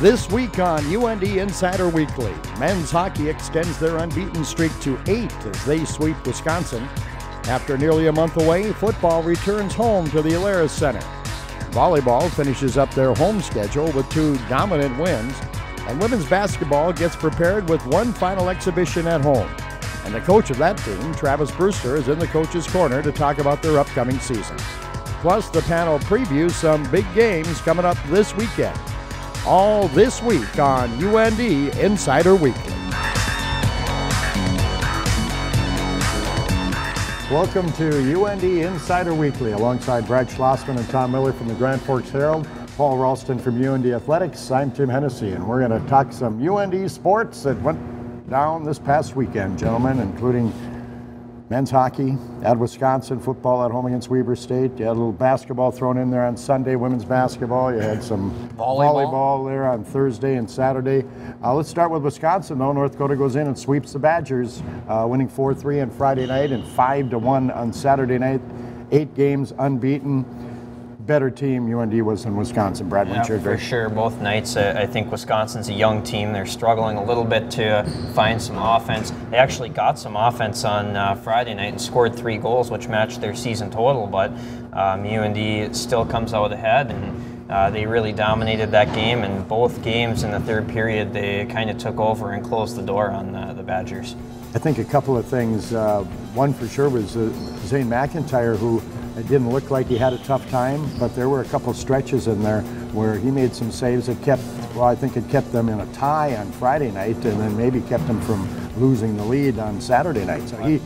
This week on UND Insider Weekly, men's hockey extends their unbeaten streak to 8 as they sweep Wisconsin. After nearly a month away, football returns home to the Alerus Center. Volleyball finishes up their home schedule with 2 dominant wins, and women's basketball gets prepared with one final exhibition at home. And the coach of that team, Travis Brewster, is in the coach's corner to talk about their upcoming season. Plus, the panel previews some big games coming up this weekend. All this week on UND Insider Weekly. Welcome to UND Insider Weekly alongside Brad Schlossman and Tom Miller from the Grand Forks Herald, Paul Ralston from UND Athletics. I'm Tim Hennessy, and we're going to talk some UND sports that went down this past weekend, gentlemen, including men's hockey at Wisconsin, football at home against Weber State. You had a little basketball thrown in there on Sunday, women's basketball. You had some volleyball there on Thursday and Saturday. Let's start with Wisconsin, though. North Dakota goes in and sweeps the Badgers, winning 4-3 on Friday night and 5-1 on Saturday night. 8 games unbeaten. Better team UND was in Wisconsin. Brad, yeah, for sure. Both nights, I think Wisconsin's a young team. They're struggling a little bit to find some offense. They actually got some offense on Friday night and scored 3 goals, which matched their season total. But UND still comes out ahead, and they really dominated that game. And both games in the third period, they kind of took over and closed the door on the Badgers. I think a couple of things. One for sure was Zane McIntyre, who it didn't look like he had a tough time, but there were a couple stretches in there where he made some saves that kept, well, I think it kept them in a tie on Friday night and then maybe kept them from losing the lead on Saturday night. So he,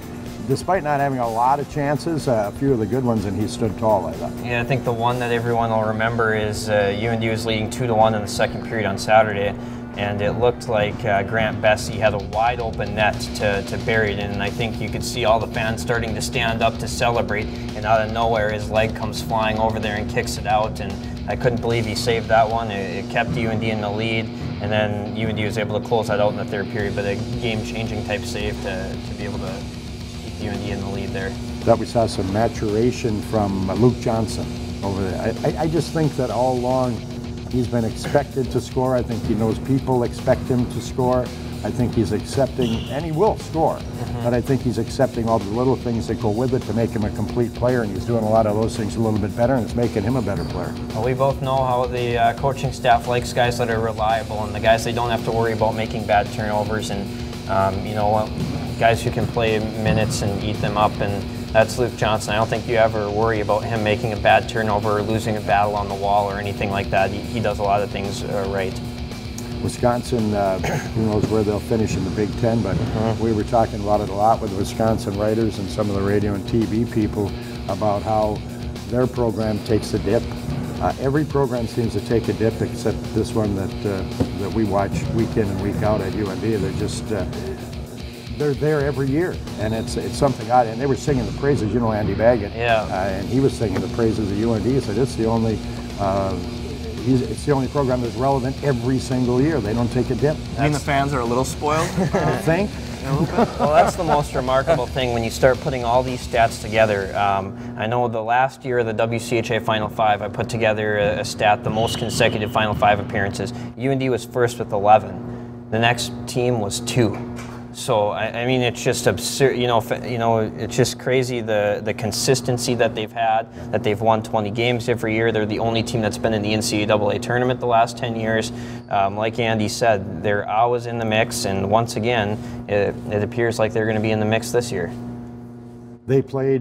despite not having a lot of chances, a few of the good ones, and he stood tall, I thought. Yeah, I think the one that everyone will remember is UND was leading 2-1 in the second period on Saturday, and it looked like Grant Bessie had a wide open net to bury it in, and I think you could see all the fans starting to stand up to celebrate, and out of nowhere his leg comes flying over there and kicks it out, and I couldn't believe he saved that one. It kept UND in the lead, and then UND was able to close that out in the third period, but a game-changing type save to be able to keep UND in the lead there. Thought we saw some maturation from Luke Johnson over there. I just think that all along he's been expected to score. I think he knows people expect him to score. I think he's accepting, and he will score, but I think he's accepting all the little things that go with it to make him a complete player, and he's doing a lot of those things a little bit better, and it's making him a better player. Well, we both know how the coaching staff likes guys that are reliable and the guys they don't have to worry about making bad turnovers, and you know, guys who can play minutes and eat them up, and that's Luke Johnson. I don't think you ever worry about him making a bad turnover or losing a battle on the wall or anything like that. He does a lot of things right. Wisconsin, who knows where they'll finish in the Big Ten, but we were talking about it a lot with Wisconsin writers and some of the radio and TV people about how their program takes a dip. Every program seems to take a dip except this one that we watch week in and week out at UND. They're just they're there every year, and it's something odd. And they were singing the praises, you know, Andy Baggett, and he was singing the praises of UND. He said it's the only program that's relevant every single year. They don't take a dip. I mean, the fans are a little spoiled. You think? Well, that's the most remarkable thing when you start putting all these stats together. I know the last year of the WCHA Final 5, I put together a stat, the most consecutive Final 5 appearances. UND was first with 11. The next team was 2. So I mean, it's just absurd. You know, it's just crazy the consistency that they've had. That they've won 20 games every year. They're the only team that's been in the NCAA tournament the last 10 years. Like Andy said, they're always in the mix, and once again, it appears like they're going to be in the mix this year. They play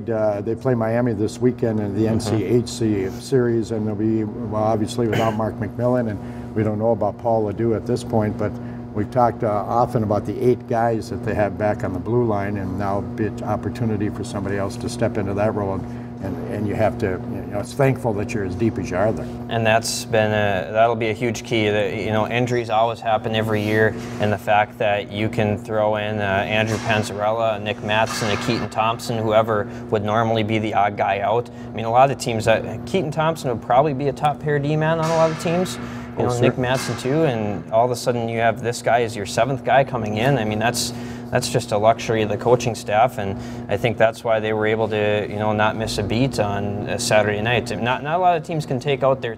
Miami this weekend in the NCHC series, and they'll be, well, obviously without Mark McMillan, and we don't know about Paul LeDoux at this point, but we've talked often about the 8 guys that they have back on the blue line, and now be an opportunity for somebody else to step into that role, and you have to, you know, it's thankful that you're as deep as you are there. And that'll be a huge key. You know, injuries always happen every year, and the fact that you can throw in Andrew Panzarella, Nick Matheson, and Keaton Thompson, whoever would normally be the odd guy out. I mean, a lot of teams, Keaton Thompson would probably be a top pair D-man on a lot of teams. You know, Nick Matheson too, and all of a sudden you have this guy as your 7th guy coming in. I mean, that's just a luxury of the coaching staff, and I think that's why they were able to, you know, not miss a beat on a Saturday night. Not a lot of teams can take out their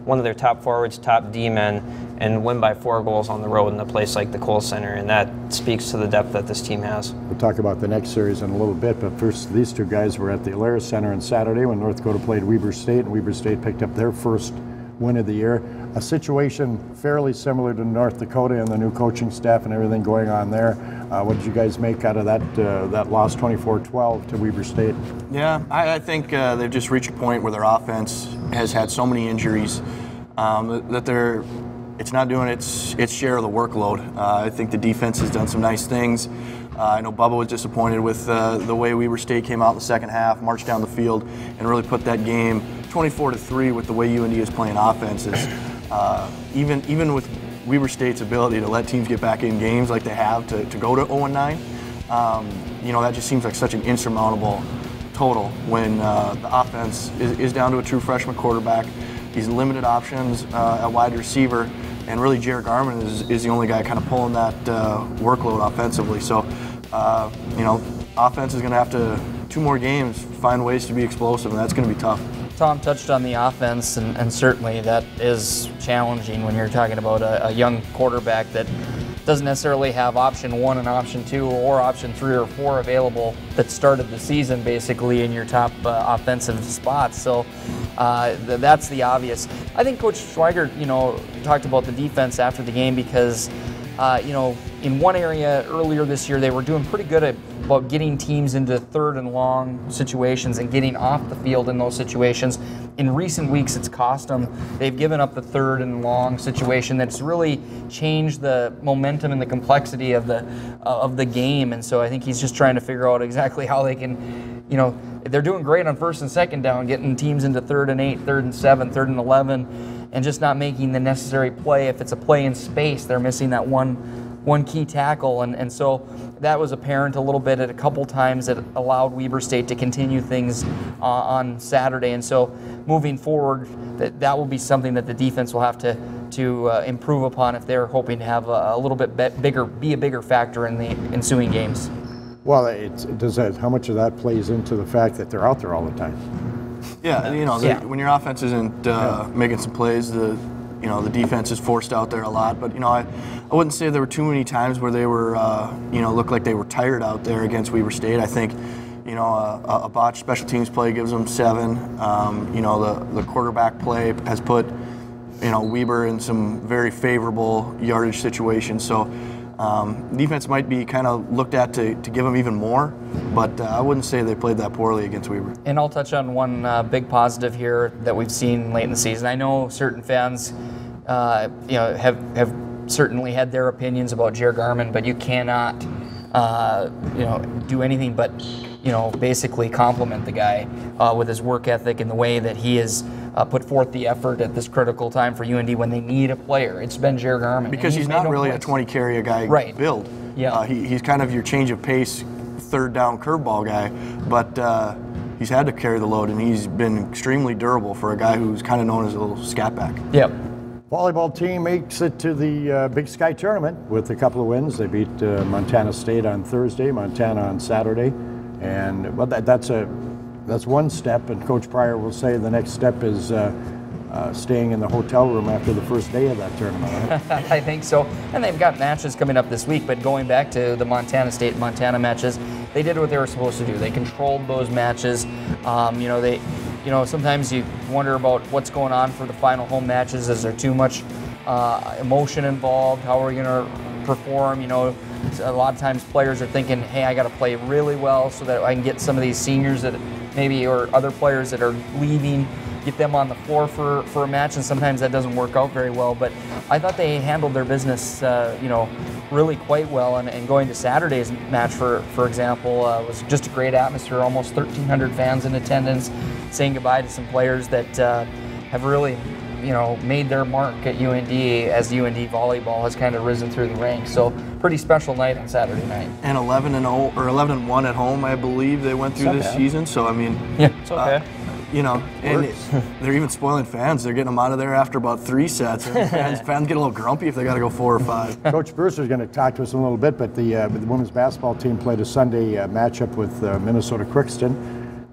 one of their top forwards, top D-men, and win by 4 goals on the road in a place like the Kohl Center, and that speaks to the depth that this team has. We'll talk about the next series in a little bit, but first, these two guys were at the Alerus Center on Saturday when North Dakota played Weber State, and Weber State picked up their first win of the year. A situation fairly similar to North Dakota and the new coaching staff and everything going on there. What did you guys make out of that loss 24-12 to Weber State? Yeah, I think they've just reached a point where their offense has had so many injuries that it's not doing its share of the workload. I think the defense has done some nice things. I know Bubba was disappointed with the way Weber State came out in the second half, marched down the field, and really put that game 24-3 with the way UND is playing offenses. Even with Weber State's ability to let teams get back in games like they have to go to 0-9, that just seems like such an insurmountable total when the offense is down to a true freshman quarterback. He's limited options at wide receiver, and really Jared Garman is the only guy kind of pulling that workload offensively. So, offense is going to have to, 2 more games, find ways to be explosive, and that's going to be tough. Tom touched on the offense, and certainly that is challenging when you're talking about a young quarterback that doesn't necessarily have option 1 and option 2 or option 3 or 4 available that started the season basically in your top offensive spots. So that's the obvious. I think Coach Schweiger, talked about the defense after the game because, in one area earlier this year, they were doing pretty good about getting teams into 3rd and long situations and getting off the field in those situations. In recent weeks, it's cost them. They've given up the 3rd and long situation that's really changed the momentum and the complexity of the game. And so I think he's just trying to figure out exactly how they can, they're doing great on 1st and 2nd down, getting teams into 3rd and 8, 3rd and 7, 3rd and 11, and just not making the necessary play. If it's a play in space, they're missing that one key tackle, and so that was apparent a little bit at a couple times that allowed Weber State to continue things on Saturday. And so moving forward, that will be something that the defense will have to improve upon if they're hoping to have a little bit be a bigger factor in the ensuing games. Well, how much of that plays into the fact that they're out there all the time? Yeah, when your offense isn't making some plays, the defense is forced out there a lot. But, I wouldn't say there were too many times where they were, looked like they were tired out there against Weber State. I think, a botched special teams play gives them 7. The quarterback play has put, Weber in some very favorable yardage situations. So defense might be kind of looked at to give them even more, but I wouldn't say they played that poorly against Weber. And I'll touch on one big positive here that we've seen late in the season. I know certain fans, have certainly had their opinions about Jared Garman, but you cannot, do anything but, basically compliment the guy with his work ethic and the way that he has put forth the effort at this critical time for UND when they need a player. It's been Jared Garman. Because he's not really a 20-carry-a-guy right. build. Yeah. He's kind of your change of pace, 3rd down curveball guy, but he's had to carry the load, and he's been extremely durable for a guy who's kind of known as a little scat back. Yep. Volleyball team makes it to the Big Sky tournament with a couple of wins. They beat Montana State on Thursday, Montana on Saturday, and that's one step. And Coach Pryor will say the next step is staying in the hotel room after the first day of that tournament. Right? I think so. And they've got matches coming up this week. But going back to the Montana State Montana matches, they did what they were supposed to do. They controlled those matches. Sometimes you wonder about what's going on for the final home matches. Is there too much emotion involved? How are we going to perform? A lot of times players are thinking, hey, I got to play really well so that I can get some of these seniors that maybe or other players that are leaving, get them on the floor for a match, and sometimes that doesn't work out very well. But I thought they handled their business, really quite well. And going to Saturday's match, for example, was just a great atmosphere. Almost 1,300 fans in attendance, saying goodbye to some players that have really, made their mark at UND as UND volleyball has kind of risen through the ranks. So pretty special night on Saturday night. And 11-0 or 11-1 at home, I believe they went through this season. So I mean, yeah, it's okay. And they're even spoiling fans. They're getting them out of there after about 3 sets. And fans get a little grumpy if they got to go 4 or 5. Coach Brewster is going to talk to us in a little bit, but the women's basketball team played a Sunday matchup with Minnesota Crookston.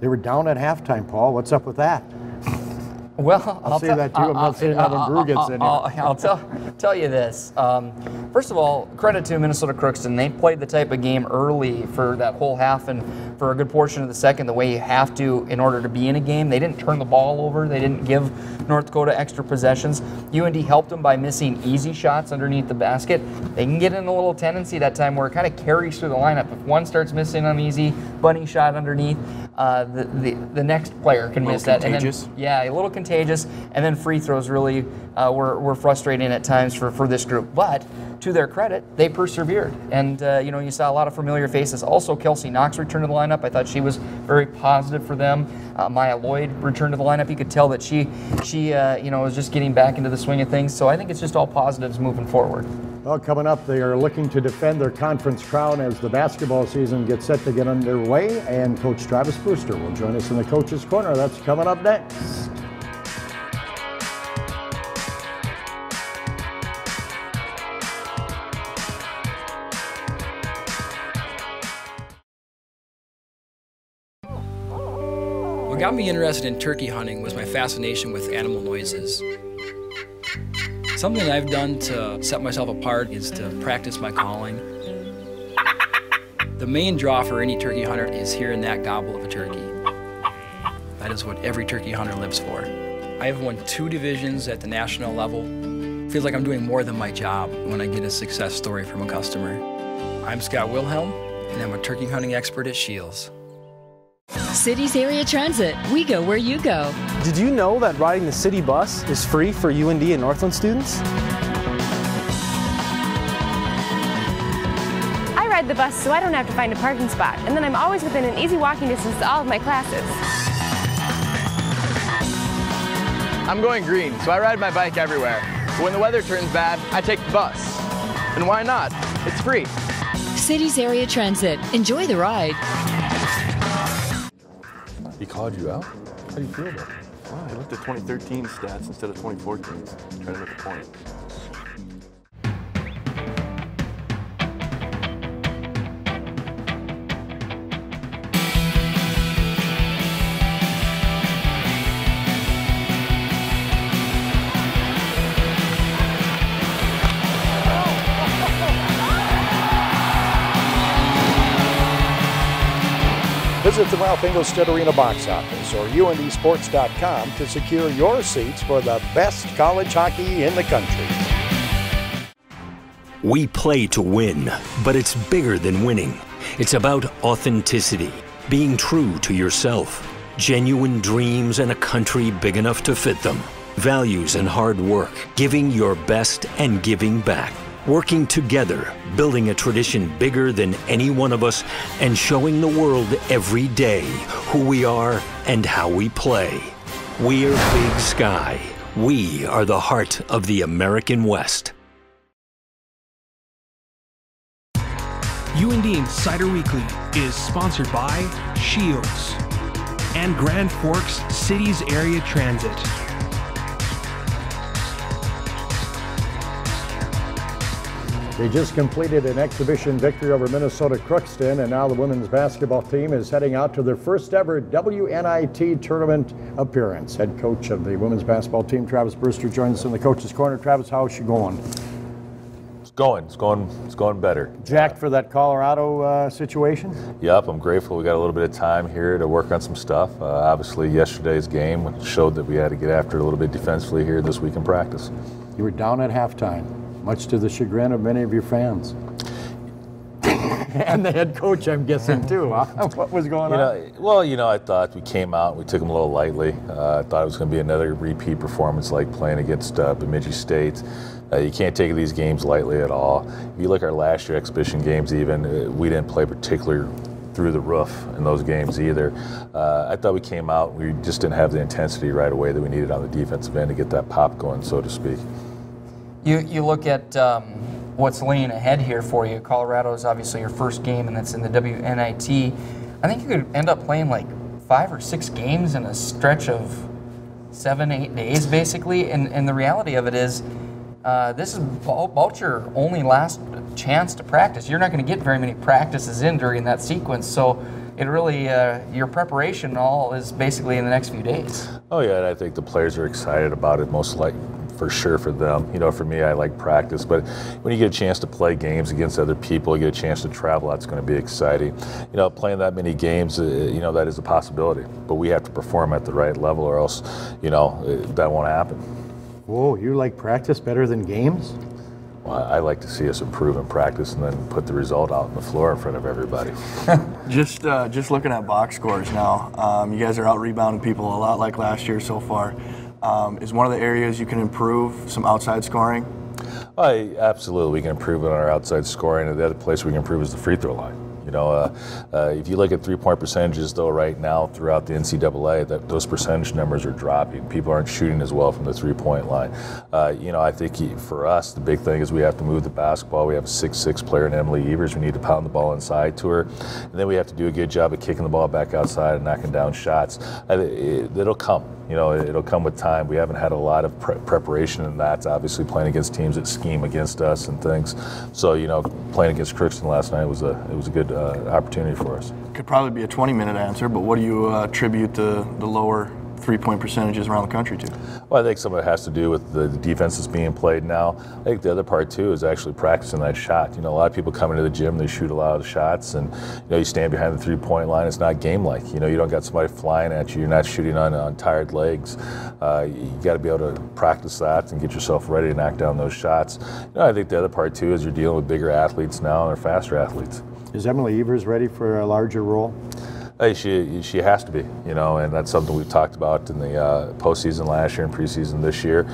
They were down at halftime, Paul. What's up with that? Well, I'll say that too. I'm not saying Evan Brew gets in here. I'll tell you this. First of all, credit to Minnesota Crookston. They played the type of game early for that whole half and for a good portion of the second, the way you have to in order to be in a game. They didn't turn the ball over. They didn't give North Dakota extra possessions. UND helped them by missing easy shots underneath the basket. They can get in a little tendency that time where it kind of carries through the lineup. If one starts missing an easy bunny shot underneath, the next player can miss that. Contagious. And then, yeah, a little contagious. And then free throws really were frustrating at times for this group. But to their credit, they persevered. And, you saw a lot of familiar faces. Also, Kelsey Knox returned to the lineup. I thought she was very positive for them. Maya Lloyd returned to the lineup. You could tell that she was just getting back into the swing of things. So I think it's just all positives moving forward. Well, coming up, they are looking to defend their conference crown as the basketball season gets set to get underway. And Coach Travis Brewster will join us in the Coach's Corner. That's coming up next. What got me interested in turkey hunting was my fascination with animal noises. Something I've done to set myself apart is to practice my calling. The main draw for any turkey hunter is hearing that gobble of a turkey. That is what every turkey hunter lives for. I have won 2 divisions at the national level. Feels like I'm doing more than my job when I get a success story from a customer. I'm Scott Wilhelm, and I'm a turkey hunting expert at Shields. Cities Area Transit. We go where you go. Did you know that riding the city bus is free for UND and Northland students? I ride the bus so I don't have to find a parking spot, and then I'm always within an easy walking distance to all of my classes. I'm going green, so I ride my bike everywhere. But when the weather turns bad, I take the bus. And why not? It's free. Cities Area Transit. Enjoy the ride. He called you out? How do you feel about it? Oh, I looked at 2013 stats instead of 2014. Trying to make a point. Visit the Ralph Engelstad Arena box office or UNDsports.com to secure your seats for the best college hockey in the country. We play to win, but it's bigger than winning. It's about authenticity, being true to yourself, genuine dreams and a country big enough to fit them, values and hard work, giving your best and giving back. Working together, building a tradition bigger than any one of us, and showing the world every day who we are and how we play. We're Big Sky. We are the heart of the American West. UND Insider Weekly is sponsored by Shields and Grand Forks Cities Area Transit. They just completed an exhibition victory over Minnesota Crookston, and now the women's basketball team is heading out to their first ever WNIT tournament appearance. Head coach of the women's basketball team, Travis Brewster, joins us in the Coach's Corner. Travis, how's she going? It's going better. Jacked for that Colorado situation? Yep, I'm grateful we got a little bit of time here to work on some stuff. Obviously, yesterday's game showed that we had to get after it a little bit defensively here this week in practice. You were down at halftime, much to the chagrin of many of your fans. And the head coach, I'm guessing, too, huh? What was going on? I thought we came out, we took them a little lightly. I thought it was going to be another repeat performance like playing against Bemidji State. You can't take these games lightly at all. If you look at our last year exhibition games even, we didn't play particularly through the roof in those games either. I thought we came out, we just didn't have the intensity right away that we needed on the defensive end to get that pop going, so to speak. You look at what's laying ahead here for you. Colorado is obviously your first game, and that's in the WNIT. I think you could end up playing like 5 or 6 games in a stretch of 7-8 days, basically. And the reality of it is, this is about your only last chance to practice. You're not going to get very many practices in during that sequence. So it really, your preparation all is basically in the next few days. Oh yeah, and I think the players are excited about it, most likely. For sure for them. You know, for me, I like practice, but when you get a chance to play games against other people, you get a chance to travel, that's going to be exciting. You know, playing that many games, you know, that is a possibility, but we have to perform at the right level or else, you know, that won't happen. Whoa, you like practice better than games? Well, I like to see us improve in practice and then put the result out on the floor in front of everybody. Just looking at box scores now, you guys are out rebounding people a lot like last year so far. Is one of the areas you can improve some outside scoring? Absolutely, we can improve on our outside scoring, and the other place we can improve is the free throw line. You know, if you look at three-point percentages, though, right now throughout the NCAA, those percentage numbers are dropping. People aren't shooting as well from the three-point line. You know, I think for us, the big thing is we have to move the basketball. We have a 6'6" player in Emily Evers. We need to pound the ball inside to her. And then we have to do a good job of kicking the ball back outside and knocking down shots. It'll come. You know, it'll come with time. We haven't had a lot of preparation in that. Obviously, playing against teams that scheme against us and things. So, you know, playing against Crookston last night was a good opportunity for us. Could probably be a 20-minute answer, but what do you attribute the lower three-point percentages around the country to? Well, I think some of it has to do with the defense that's being played now. I think the other part, too, is actually practicing that shot. You know, a lot of people come into the gym, they shoot a lot of shots, and, you know, you stand behind the three-point line. It's not game-like. You know, you don't got somebody flying at you. You're not shooting on tired legs. You got to be able to practice that and get yourself ready to knock down those shots. You know, I think the other part, too, is you're dealing with bigger athletes now and they're faster athletes. Is Emily Evers ready for a larger role? She has to be, you know, and that's something we've talked about in the postseason last year and preseason this year.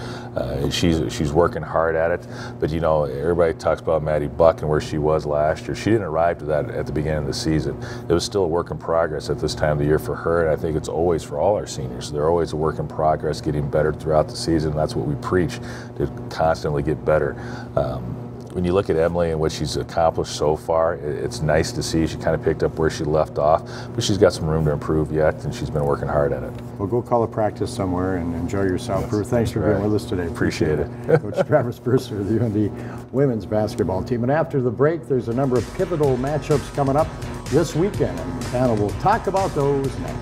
She's working hard at it, but you know, everybody talks about Maddie Buck and where she was last year. She didn't arrive to that at the beginning of the season. It was still a work in progress at this time of the year for her, and I think it's always for all our seniors. They're always a work in progress, getting better throughout the season. That's what we preach, to constantly get better. When you look at Emily and what she's accomplished so far, it's nice to see. She kind of picked up where she left off, but she's got some room to improve yet, and she's been working hard at it. Well, go call a practice somewhere and enjoy yourself. Yes. Thanks for being with us today. Appreciate it. Coach Travis Brewster of the UND women's basketball team. And after the break, there's a number of pivotal matchups coming up this weekend, and the panel will talk about those next.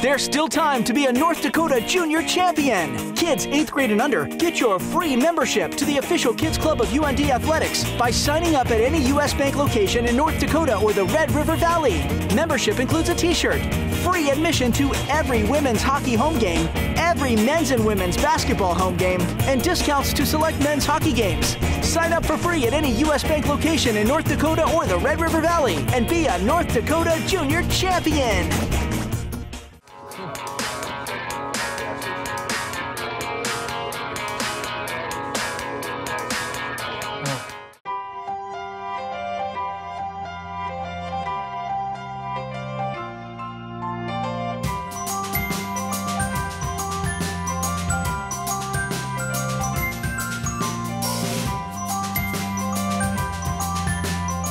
There's still time to be a North Dakota Junior Champion. Kids 8th grade and under, get your free membership to the official Kids Club of UND Athletics by signing up at any U.S. Bank location in North Dakota or the Red River Valley. Membership includes a t-shirt, free admission to every women's hockey home game, every men's and women's basketball home game, and discounts to select men's hockey games. Sign up for free at any U.S. Bank location in North Dakota or the Red River Valley and be a North Dakota Junior Champion.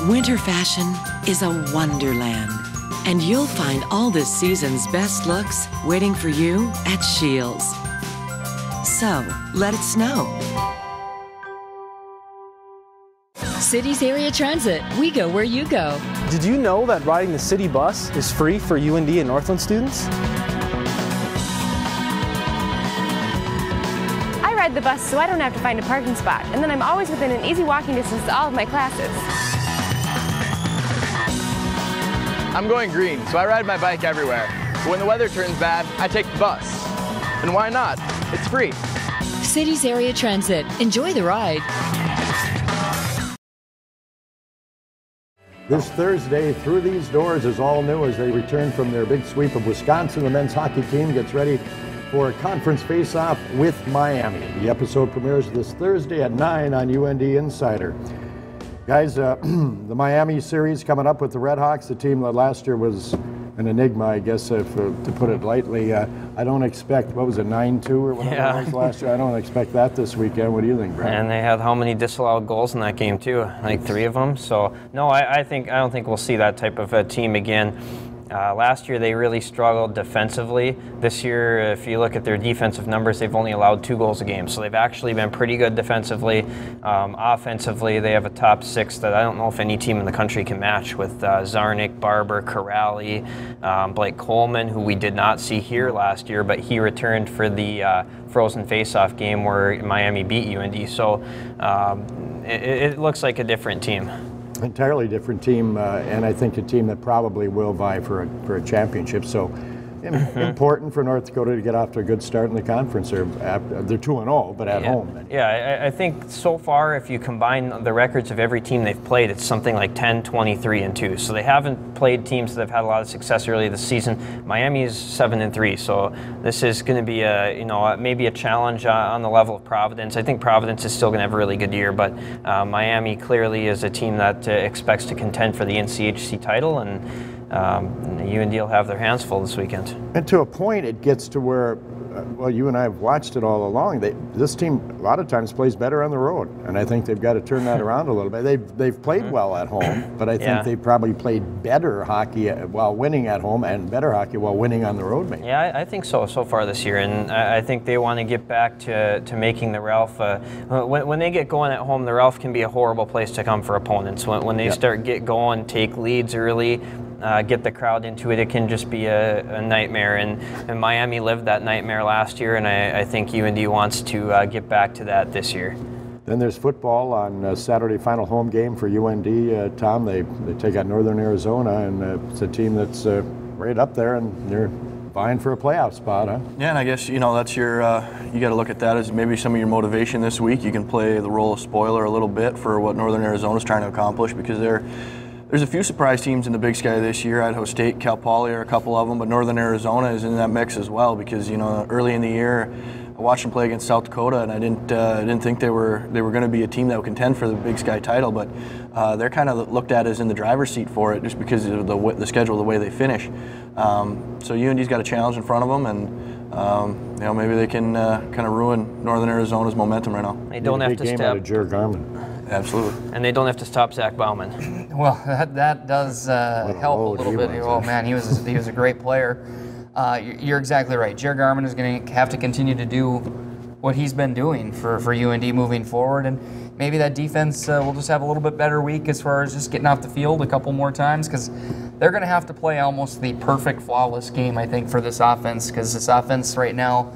Winter fashion is a wonderland, and you'll find all this season's best looks waiting for you at Shields. So, let it snow. Cities Area Transit. We go where you go. Did you know that riding the city bus is free for UND and Northland students? I ride the bus so I don't have to find a parking spot, and then I'm always within an easy walking distance to all of my classes. I'm going green, so I ride my bike everywhere. But when the weather turns bad, I take the bus. And why not? It's free. Cities Area Transit. Enjoy the ride. This Thursday, Through These Doors is all new as they return from their big sweep of Wisconsin. The men's hockey team gets ready for a conference face-off with Miami. The episode premieres this Thursday at 9 on UND Insider. Guys, the Miami series coming up with the Redhawks, the team that last year was an enigma, I guess, to put it lightly. I don't expect, what was it, 9-2 or whatever it was last year? I don't expect that this weekend. What do you think, Brad? And they had how many disallowed goals in that game, too? Like 3 of them. So, no, I don't think we'll see that type of a team again. Last year they really struggled defensively. This year, if you look at their defensive numbers, they've only allowed 2 goals a game. So they've actually been pretty good defensively. Offensively, they have a top 6 that I don't know if any team in the country can match, with Zarnik, Barber, Corrali, Blake Coleman, who we did not see here last year, but he returned for the Frozen Face-Off game where Miami beat UND. So it looks like a different team. Entirely different team, and I think a team that probably will vie for a championship. So important for North Dakota to get off to a good start in the conference. They're 2-0, but at home. Yeah, I think so far, if you combine the records of every team they've played, it's something like 10, 23-2. So they haven't played teams that have had a lot of success early this season. Miami is 7-3, so this is going to be maybe a challenge on the level of Providence. I think Providence is still going to have a really good year, but Miami clearly is a team that expects to contend for the NCHC title, and UND will have their hands full this weekend. And to a point, it gets to where, well, you and I have watched it all along. This team a lot of times plays better on the road, and I think they've got to turn that around a little bit. They've played well at home, but I think they've probably played better hockey while winning at home and better hockey while winning on the road, maybe. Yeah, I think so far this year, and I think they want to get back to making the Ralph. When they get going at home, the Ralph can be a horrible place to come for opponents. When they start get going, take leads early, get the crowd into it, it can just be a nightmare. And Miami lived that nightmare last year, and I think UND wants to get back to that this year. Then there's football on Saturday, final home game for UND. Tom, they take out Northern Arizona, and it's a team that's right up there, and they're vying for a playoff spot, huh? Yeah, and I guess, that's your, you got to look at that as maybe some of your motivation this week. You can play the role of spoiler a little bit for what Northern Arizona is trying to accomplish, because there's a few surprise teams in the Big Sky this year. Idaho State, Cal Poly are a couple of them, but Northern Arizona is in that mix as well, because early in the year I watched them play against South Dakota, and I didn't think they were going to be a team that would contend for the Big Sky title, but they're kind of looked at as in the driver's seat for it just because of the schedule, the way they finish. So UND's got a challenge in front of them, and maybe they can kind of ruin Northern Arizona's momentum right now. They don't have to stop Jer Garman. Absolutely. And they don't have to stop Zach Bauman. Well, that does help a little bit. Oh man, he was a great player. You're exactly right. Jer Garman is going to have to continue to do what he's been doing for UND moving forward, and maybe that defense will just have a little bit better week as far as just getting off the field a couple more times, because they're going to have to play almost the perfect flawless game, I think, for this offense, because this offense right now,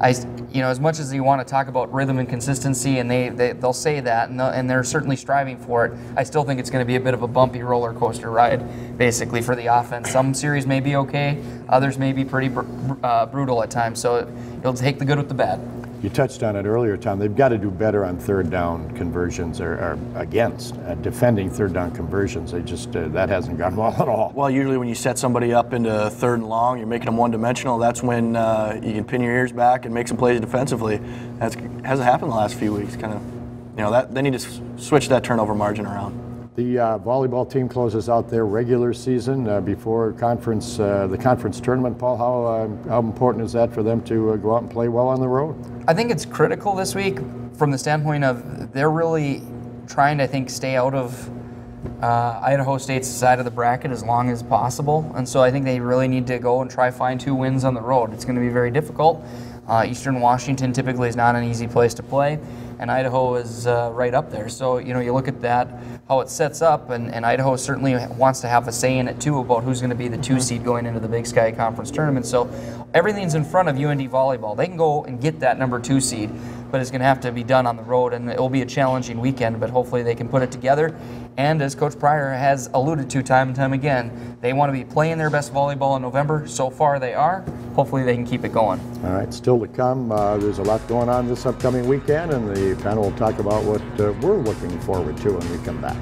as much as you want to talk about rhythm and consistency, and they'll say that, and they're certainly striving for it, I still think it's going to be a bit of a bumpy roller coaster ride, basically, for the offense. Some series may be okay, others may be pretty brutal at times, so you'll take the good with the bad. You touched on it earlier, Tom. They've got to do better on third down conversions, or against defending third down conversions. They just that hasn't gone well at all. Well, usually when you set somebody up into third and long, you're making them one-dimensional. That's when you can pin your ears back and make some plays defensively. That hasn't happened the last few weeks. They need to switch that turnover margin around. The volleyball team closes out their regular season before the conference tournament. Paul, how important is that for them to go out and play well on the road? I think it's critical this week from the standpoint of they're really trying to, I think, stay out of Idaho State's side of the bracket as long as possible. And so I think they really need to go and try find 2 wins on the road. It's going to be very difficult. Eastern Washington typically is not an easy place to play, and Idaho is right up there. So, you look at that, how it sets up, and Idaho certainly wants to have a say in it too about who's going to be the 2 seed going into the Big Sky Conference tournament. So everything's in front of UND Volleyball. They can go and get that number 2 seed, but it's going to have to be done on the road, and it will be a challenging weekend, but hopefully they can put it together. And as Coach Pryor has alluded to time and time again, they want to be playing their best volleyball in November. So far they are. Hopefully they can keep it going. All right, still to come. There's a lot going on this upcoming weekend, and the panel will talk about what we're looking forward to when we come back.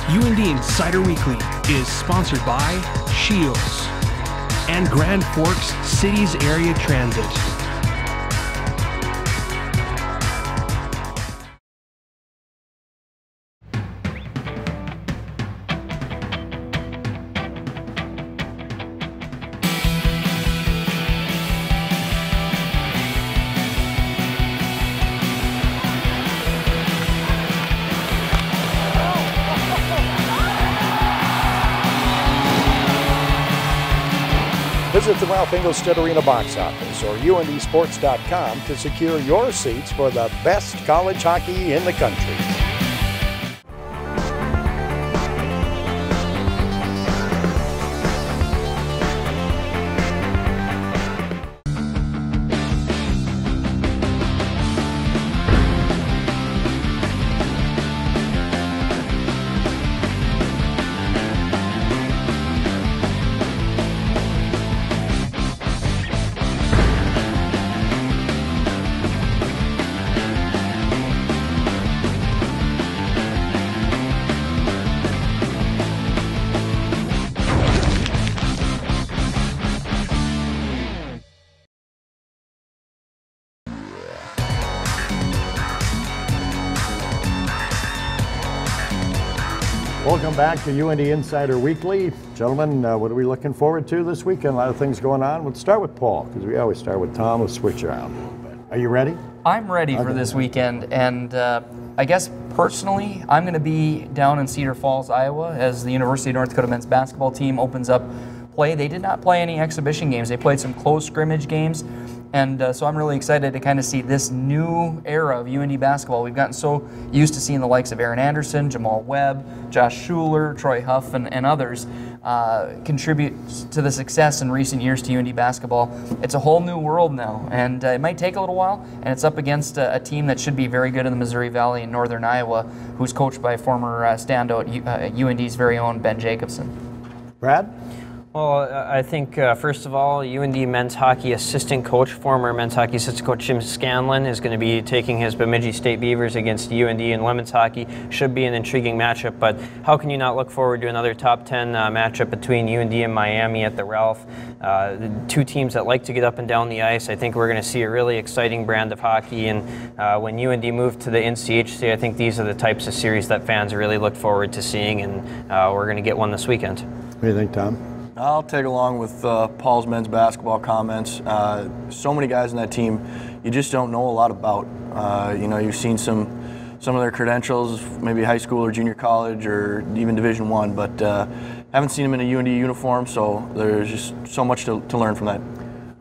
UND Insider Weekly is sponsored by Shields and Grand Forks Cities Area Transit. Visit the Ralph Engelstad Arena box office or UNDsports.com to secure your seats for the best college hockey in the country. Welcome back to UND Insider Weekly. Gentlemen, what are we looking forward to this weekend? A lot of things going on. Let's start with Paul, because we always start with Tom. Let's switch around a little bit. Are you ready? I'm ready for this weekend, and I guess personally, I'm going to be down in Cedar Falls, Iowa, as the University of North Dakota men's basketball team opens up play. They did not play any exhibition games. They played some close scrimmage games. And so I'm really excited to kind of see this new era of UND basketball. We've gotten so used to seeing the likes of Aaron Anderson, Jamal Webb, Josh Schuler, Troy Huff, and others contribute to the success in recent years to UND basketball. It's a whole new world now, and it might take a little while, and it's up against a team that should be very good in the Missouri Valley in northern Iowa, who's coached by former standout UND's very own Ben Jacobson. Brad? Well, I think, first of all, UND men's hockey assistant coach, former men's hockey assistant coach Jim Scanlon is going to be taking his Bemidji State Beavers against UND in women's hockey. Should be an intriguing matchup, but how can you not look forward to another top 10 matchup between UND and Miami at the Ralph? The two teams that like to get up and down the ice. I think we're going to see a really exciting brand of hockey, and when UND moved to the NCHC, I think these are the types of series that fans really look forward to seeing, and we're going to get one this weekend. What do you think, Tom? I'll tag along with Paul's men's basketball comments. So many guys in that team you just don't know a lot about. You know, you've seen some of their credentials, maybe high school or junior college or even Division I, but haven't seen them in a UND uniform, so there's just so much to learn from that.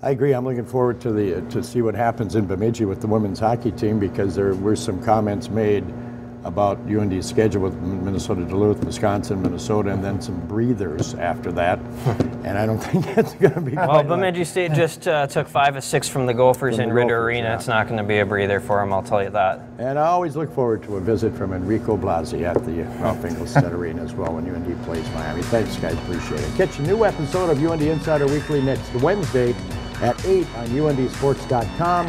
I agree. I'm looking forward to see what happens in Bemidji with the women's hockey team, because there were some comments made about UND's schedule with Minnesota, Duluth, Wisconsin, Minnesota, and then some breathers after that. And I don't think it's going to be well, Bemidji State just took 5 of 6 from the Gophers in Ritter Arena. Yeah. It's not going to be a breather for them, I'll tell you that. And I always look forward to a visit from Enrico Blasi at the Ralph Engelstad Arena as well when UND plays Miami. Thanks, guys. Appreciate it. Catch a new episode of UND Insider Weekly next Wednesday at 8 on UNDsports.com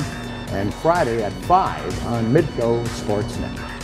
and Friday at 5 on Midco Sports Network.